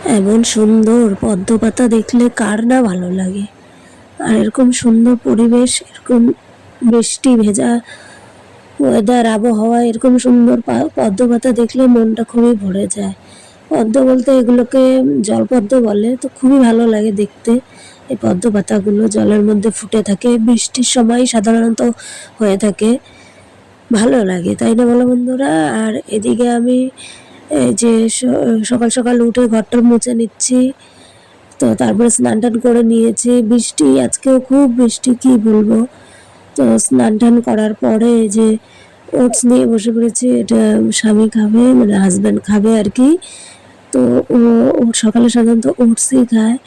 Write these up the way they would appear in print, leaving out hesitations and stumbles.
এমন সুন্দর পদ্ম পাতা দেখলে কার না ভালো লাগে। আর এরকম সুন্দর পরিবেশ, এরকম বৃষ্টি ভেজা ওয়েদার, আবহাওয়া, এরকম সুন্দর পদ্ম পাতা দেখলে মনটা খুবই ভরে যায়। পদ্ম বলতে এগুলোকে জলপদ্ম বলে, তো খুবই ভালো লাগে দেখতে। এই পদ্ম পাতাগুলো জলের মধ্যে ফুটে থাকে, বৃষ্টির সময় সাধারণত হয়ে থাকে। ভালো লাগে, তাই না বলো বন্ধুরা? আর এদিকে আমি এই যে সকাল সকাল উঠে ঘরটা মুছে নিচ্ছি। তো তারপরে স্নান টান করে নিয়েছি। বৃষ্টি আজকেও খুব বৃষ্টি, কি বলবো। তো স্নান টান করার পরে এই যে ওটস নিয়ে বসে পড়েছি। এটা স্বামী খাবে, মানে হাজব্যান্ড খাবে আর কি। তো ও সকালে সাধারণত ওটসই খায়।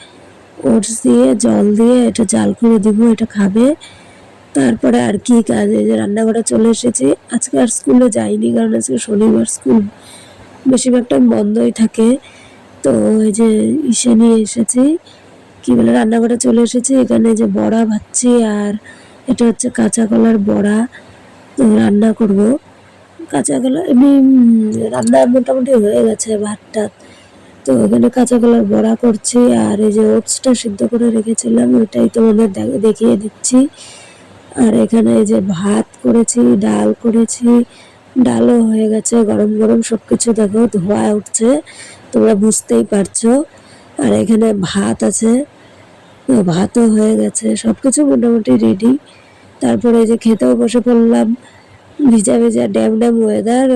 ওটস দিয়ে জল দিয়ে এটা জাল করে দিব, এটা খাবে। তারপরে আর কি কাজ, এই যে রান্নাঘরে চলে এসেছি। আজকে আর স্কুলে যাইনি, কারণ আজকে শনিবার, স্কুল বেশিরভাগ টাইম বন্ধই থাকে। তো এই যে ইসে নিয়ে এসেছি, কি বলে, রান্নাঘরে চলে এসেছি। এখানে যে বড়া ভাজছি, আর এটা হচ্ছে কাঁচা কলার বড়া। তো রান্না করব কাঁচা কলা। এমনি রান্না মোটামুটি হয়ে গেছে, ভাতটা। তো এখানে কাঁচা কলার বড়া করছি, আর এই যে ওটসটা সিদ্ধ করে রেখেছিলাম ওইটাই তোমাদের দেখিয়ে দিচ্ছি। আর এখানে এই যে ভাত করেছি, ডাল করেছি, ডালও হয়ে গেছে। গরম গরম সবকিছু দেখো ধোয়া উঠছে, তোমরা বুঝতেই পারছো। আর এখানে ভাত আছে, তো ভাতও হয়ে গেছে, সবকিছু মোটামুটি রেডি। তারপরে এই যে খেতেও বসে পড়লাম। ভিজা ভিজা ড্যাম ড্যাম ওয়েদার,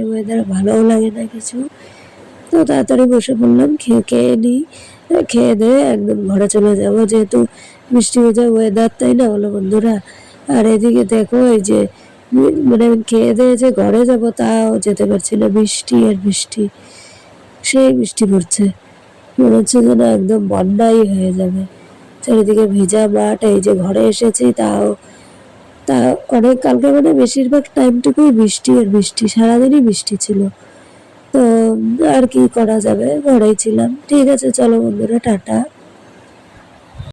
ওয়েদার ভালোও লাগে না কিছু। তো তাড়াতাড়ি বসে পড়লাম, খেয়ে নিই। খেয়ে দিয়ে একদম ঘরে চলে যাব, যেহেতু বৃষ্টি ভেজা ওয়েদার, তাই না বলো বন্ধুরা? আর এদিকে দেখো এই যে মানে আমি খেয়ে দিয়ে যে ঘরে যাব তাও যেতে পারছি না, বৃষ্টি আর বৃষ্টি, সেই বৃষ্টি পড়ছে। মনে হচ্ছে যেন একদম বন্যাই হয়ে যাবে, চারিদিকে ভিজা মাঠ। এই যে ঘরে এসেছি, তাও তা অনেক কালকে মানে বেশিরভাগ টাইমটুকুই বৃষ্টি আর বৃষ্টি, সারাদিনই বৃষ্টি ছিল। তো আর কি করা যাবে, ঘরেই ছিলাম। ঠিক আছে, চলো বন্ধুরা, টাটা।